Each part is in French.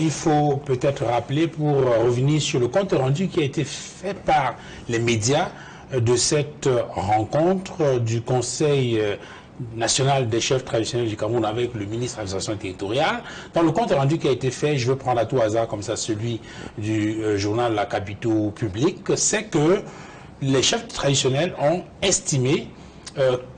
il faut peut-être rappeler, pour revenir sur le compte rendu qui a été fait par les médias de cette rencontre du Conseil national des chefs traditionnels du Cameroun avec le ministre de l'administration territoriale. Dans le compte rendu qui a été fait, je vais prendre à tout hasard comme ça celui du journal La Capitale Publique, c'est que les chefs traditionnels ont estimé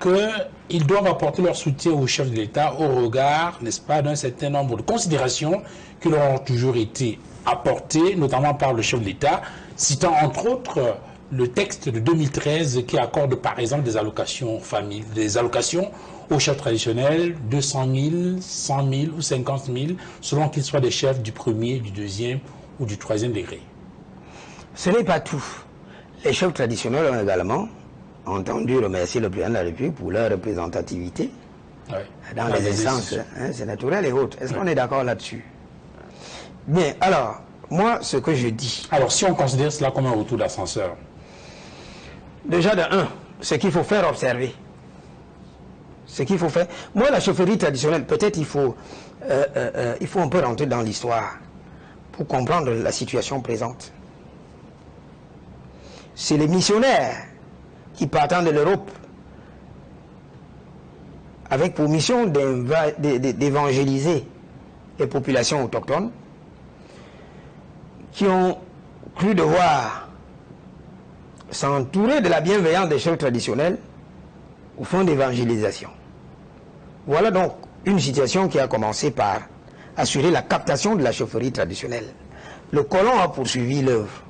qu'ils doivent apporter leur soutien aux chefs de l'État au regard, n'est-ce pas, d'un certain nombre de considérations qui leur ont toujours été apportées, notamment par le chef de l'État, citant entre autres le texte de 2013 qui accorde par exemple des allocations famille, des allocations aux chefs traditionnels, 200 000, 100 000 ou 50 000, selon qu'ils soient des chefs du premier, du deuxième ou du troisième degré. Ce n'est pas tout. Les chefs traditionnels ont également entendu remercier le président de la République pour leur représentativité dans les instances sénatoriales et autres. Est-ce qu'on est d'accord là-dessus? Bien, alors, moi, ce que je dis... Alors, si on considère cela comme un retour d'ascenseur? Déjà, de un, ce qu'il faut faire observer. Ce qu'il faut faire... Moi, la chefferie traditionnelle, peut-être il faut un peu rentrer dans l'histoire pour comprendre la situation présente. C'est les missionnaires qui, partant de l'Europe, avec pour mission d'évangéliser les populations autochtones, qui ont cru devoir s'entourer de la bienveillance des chefs traditionnels au fond d'évangélisation. Voilà donc une situation qui a commencé par assurer la captation de la chefferie traditionnelle. Le colon a poursuivi l'œuvre.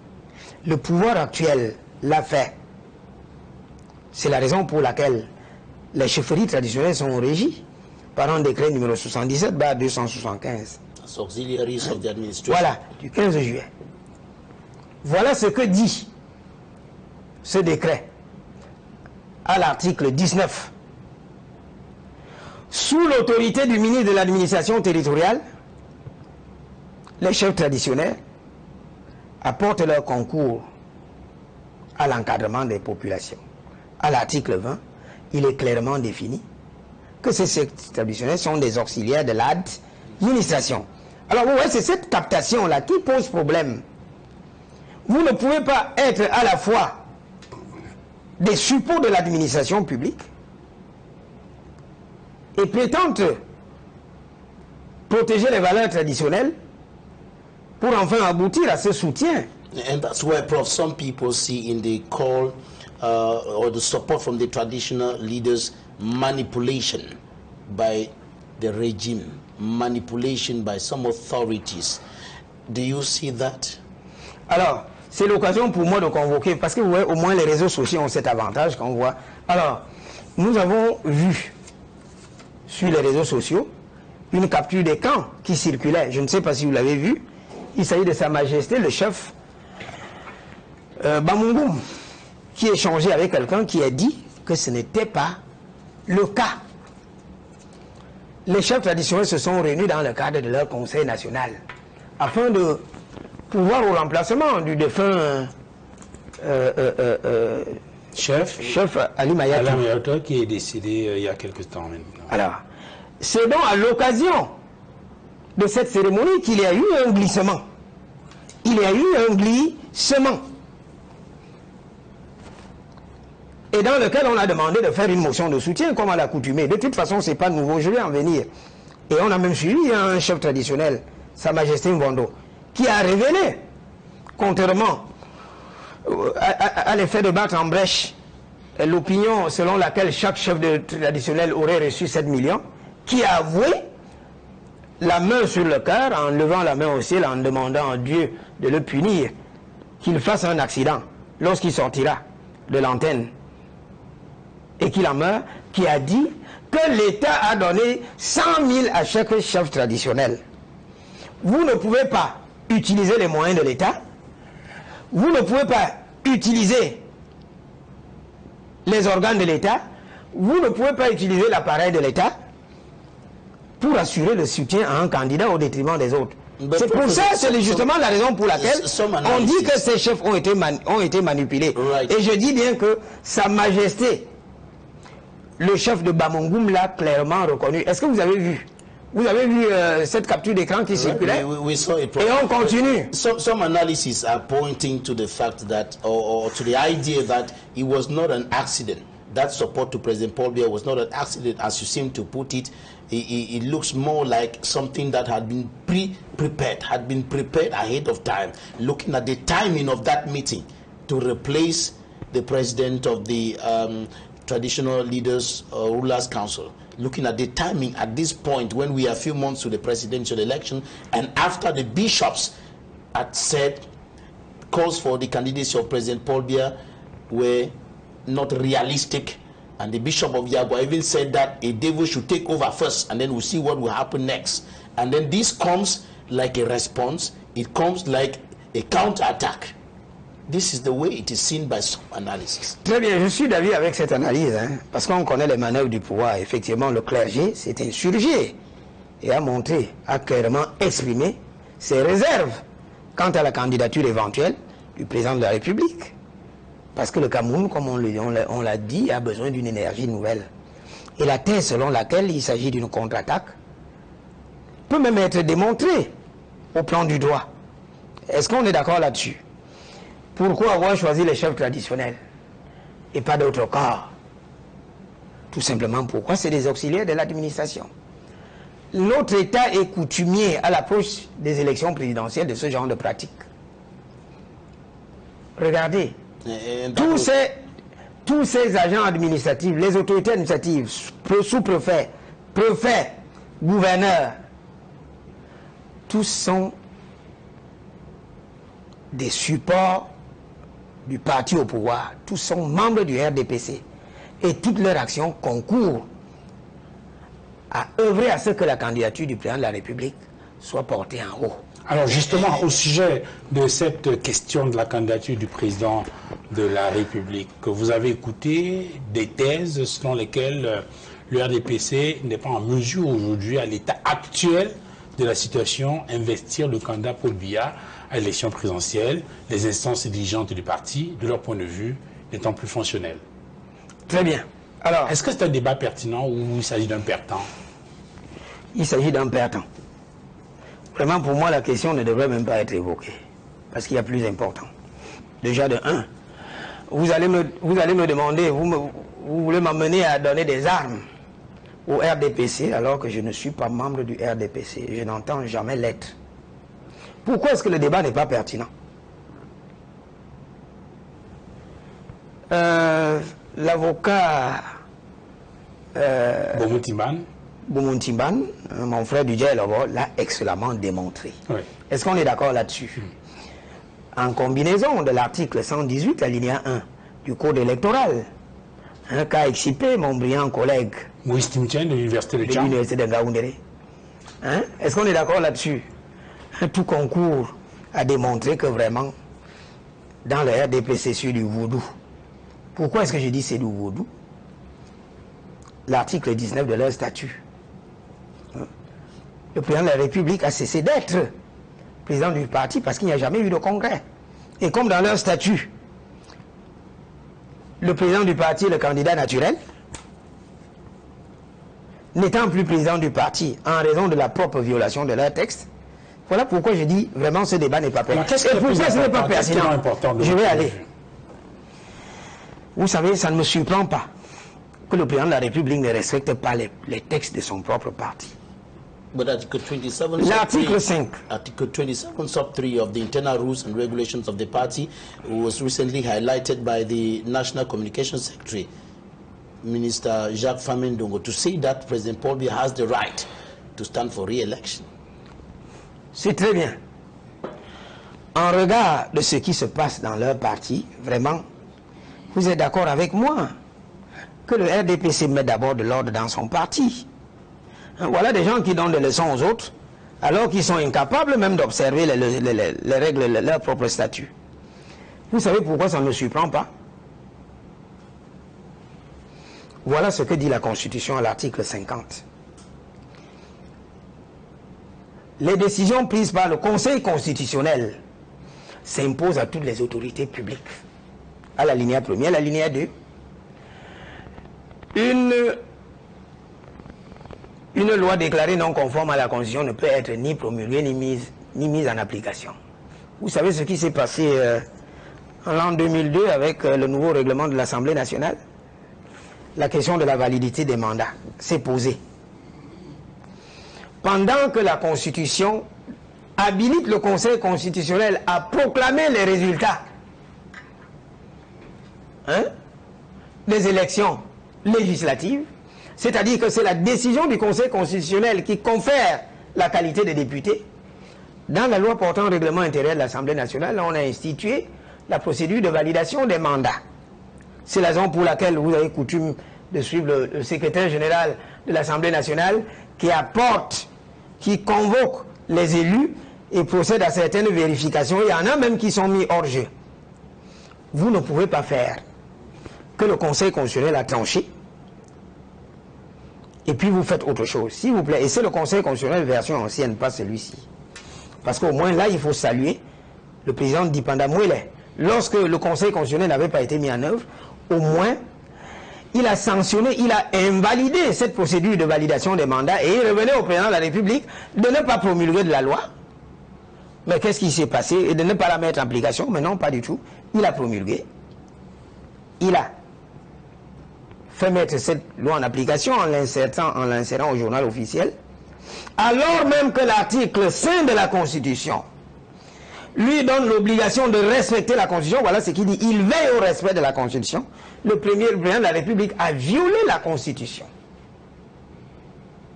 Le pouvoir actuel l'a fait. C'est la raison pour laquelle les chefferies traditionnelles sont régies par un décret numéro 77/275. Voilà, du 15 juillet. Voilà ce que dit ce décret à l'article 19. Sous l'autorité du ministre de l'administration territoriale, les chefs traditionnels apportent leur concours à l'encadrement des populations. À l'article 20, il est clairement défini que ces chefs traditionnels sont des auxiliaires de l'administration. Alors, vous voyez, c'est cette captation-là qui pose problème. Vous ne pouvez pas être à la fois des suppôts de l'administration publique et prétendre protéger les valeurs traditionnelles pour enfin aboutir à ce soutien. And that's why, Prof, some people see in the call or the support from the traditional leaders manipulation by the regime, manipulation by some authorities. Do you see that? Alors, c'est l'occasion pour moi de convoquer, parce que vous voyez, au moins les réseaux sociaux ont cet avantage qu'on voit. Alors, nous avons vu sur les réseaux sociaux une capture d'écran qui circulait. Je ne sais pas si vous l'avez vu. Il s'agit de Sa Majesté, le chef Bamungum, qui échangeait avec quelqu'un qui a dit que ce n'était pas le cas. Les chefs traditionnels se sont réunis dans le cadre de leur conseil national afin de pouvoir au remplacement du défunt chef Ali Mayatou, qui est décédé il y a quelque temps maintenant. Alors, c'est donc à l'occasion de cette cérémonie qu'il y a eu un glissement. Il y a eu un glissement. Et dans lequel on a demandé de faire une motion de soutien, comme à l'accoutumée. De toute façon, ce n'est pas nouveau, je vais en venir. Et on a même suivi un chef traditionnel, Sa Majesté Mbondo, qui a révélé, contrairement à l'effet de battre en brèche l'opinion selon laquelle chaque chef traditionnel aurait reçu 7 millions, qui a avoué, la main sur le cœur, en levant la main au ciel, en demandant à Dieu de le punir, qu'il fasse un accident lorsqu'il sortira de l'antenne et qu'il en meurt, qui a dit que l'État a donné 100 000 à chaque chef traditionnel. Vous ne pouvez pas utiliser les moyens de l'État, vous ne pouvez pas utiliser les organes de l'État, vous ne pouvez pas utiliser l'appareil de l'État pour assurer le soutien à un candidat au détriment des autres. C'est pour ça, c'est justement la raison pour laquelle on dit que ces chefs ont été manipulés. Et je dis bien que Sa Majesté, le chef de Bamungum, l'a clairement reconnu. Est-ce que vous avez vu Vous avez vu cette capture d'écran qui circulait? We saw it. Et on continue. Some analyses are pointing to the fact that, or to the idea that it was not an accident. That support to President Paul Biya was not an accident, as you seem to put it. It looks more like something that had been prepared ahead of time, looking at the timing of that meeting to replace the president of the Traditional Leaders Rulers Council, looking at the timing at this point when we are a few months to the presidential election, and after the bishops had said calls for the candidacy of President Paul Biya were not realistic, and the Bishop of Yagua even said that a devil should take over first and then we'll see what will happen next. And then this comes like a response, it comes like a counter-attack. This is the way it is seen by some analysis. Très bien, je suis d'avis avec cette analyse, hein, parce qu'on connaît les manœuvres du pouvoir. Effectivement, le clergé s'est insurgé et a montré, a clairement exprimé ses réserves quant à la candidature éventuelle du président de la République. Parce que le Cameroun, comme on l'a dit, a besoin d'une énergie nouvelle. Et la thèse selon laquelle il s'agit d'une contre-attaque peut même être démontrée au plan du droit. Est-ce qu'on est d'accord là-dessus? Pourquoi avoir choisi les chefs traditionnels et pas d'autres corps? Tout simplement pourquoi c'est des auxiliaires de l'administration. Notre État est coutumier à l'approche des élections présidentielles de ce genre de pratique. Regardez, tous ces agents administratifs, les autorités administratives, sous-préfets, préfets, gouverneurs, tous sont des supports du parti au pouvoir, tous sont membres du RDPC et toutes leurs actions concourent à œuvrer à ce que la candidature du président de la République soit portée en haut. Alors justement, au sujet de cette question de la candidature du président de la République, vous avez écouté des thèses selon lesquelles le RDPC n'est pas en mesure aujourd'hui, à l'état actuel de la situation, investir le candidat Paul Biya à l'élection présidentielle, les instances dirigeantes du parti, de leur point de vue, n'étant plus fonctionnelles. Très bien. Alors, est-ce que c'est un débat pertinent ou il s'agit d'un perdant? Il s'agit d'un perdant. Vraiment, pour moi, la question ne devrait même pas être évoquée. Parce qu'il y a plus important. Déjà, de un, vous allez me demander, vous voulez m'amener à donner des armes au RDPC alors que je ne suis pas membre du RDPC. Je n'entends jamais l'être. Pourquoi est-ce que le débat n'est pas pertinent? L'avocat Boumountimban, mon frère du Djailobo, l'a excellemment démontré. Oui. Est-ce qu'on est d'accord là-dessus? En combinaison de l'article 118, alinéa 1 du Code électoral, un cas excipé, mon brillant collègue Moïse Timtien de l'Université de Ngaoundéré. Est-ce qu'on est d'accord là-dessus? Tout concourt à démontrer que vraiment, dans le RDP, c'est sur du vaudou. Pourquoi est-ce que je dis c'est du vaudou? L'article 19 de leur statut. Le président de la République a cessé d'être président du parti parce qu'il n'y a jamais eu de congrès. Et comme dans leur statut, le président du parti est le candidat naturel, n'étant plus président du parti en raison de la propre violation de leur texte, voilà pourquoi je dis vraiment ce débat n'est pas pertinent. Et pourquoi ce n'est pas pertinent? Je vais aller. Vous savez, ça ne me surprend pas que le président de la République ne respecte pas les textes de son propre parti. L'article 5. Article 27 sub 3 of the internal rules and regulations of the party was recently highlighted by the National Communications Secretary, Minister Jacques Famendongo, to say that President Paul Biya has the right to stand for re-election. C'est très bien. En regard de ce qui se passe dans leur parti, vraiment, vous êtes d'accord avec moi que le RDPC met d'abord de l'ordre dans son parti. Voilà des gens qui donnent des leçons aux autres, alors qu'ils sont incapables même d'observer les règles de leur propre statut. Vous savez pourquoi ça ne me surprend pas? Voilà ce que dit la Constitution à l'article 50. Les décisions prises par le Conseil constitutionnel s'imposent à toutes les autorités publiques. À la linéa 1, à la linéa 2, une une loi déclarée non conforme à la Constitution ne peut être ni promulguée ni mise en application. Vous savez ce qui s'est passé en l'an 2002 avec le nouveau règlement de l'Assemblée nationale? La question de la validité des mandats s'est posée. Pendant que la Constitution habilite le Conseil constitutionnel à proclamer les résultats des élections législatives, c'est-à-dire que c'est la décision du Conseil constitutionnel qui confère la qualité de député. Dans la loi portant règlement intérieur de l'Assemblée nationale, on a institué la procédure de validation des mandats. C'est la raison pour laquelle vous avez coutume de suivre le secrétaire général de l'Assemblée nationale qui convoque les élus et procède à certaines vérifications. Il y en a même qui sont mis hors jeu. Vous ne pouvez pas faire que le Conseil constitutionnel a tranché et puis vous faites autre chose, s'il vous plaît. Et c'est le Conseil constitutionnel version ancienne, pas celui-ci. Parce qu'au moins là, il faut saluer le président Dipanda Mouele. Lorsque le Conseil constitutionnel n'avait pas été mis en œuvre, au moins, il a sanctionné, il a invalidé cette procédure de validation des mandats et il revenait au président de la République de ne pas promulguer de la loi. Mais qu'est-ce qui s'est passé? Et de ne pas la mettre en application? Mais non, pas du tout. Il a promulgué. Il a fait mettre cette loi en application en l'insérant au journal officiel, alors même que l'article 5 de la Constitution lui donne l'obligation de respecter la Constitution. Voilà ce qu'il dit. Il veille au respect de la Constitution. Le président de la République a violé la Constitution.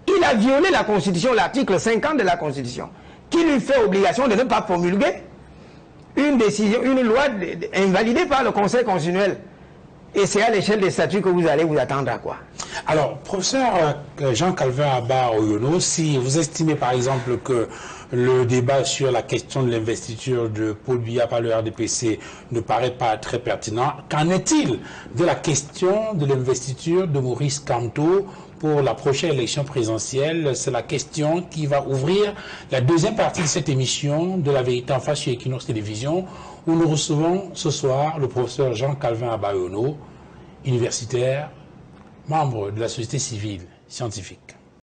Il a violé la Constitution, l'article 50 de la Constitution, qui lui fait obligation de ne pas promulguer une décision, une loi invalidée par le Conseil constitutionnel. Et c'est à l'échelle des statuts que vous allez vous attendre à quoi? Alors, professeur Jean-Calvin Abba Oyono, si vous estimez par exemple que le débat sur la question de l'investiture de Paul Biya par le RDPC ne paraît pas très pertinent, qu'en est-il de la question de l'investiture de Maurice Kamto pour la prochaine élection présidentielle? C'est la question qui va ouvrir la deuxième partie de cette émission de La Vérité en face sur Equinox Télévision, où nous recevons ce soir le professeur Jean-Calvin Abba Oyono, universitaire, membre de la société civile scientifique.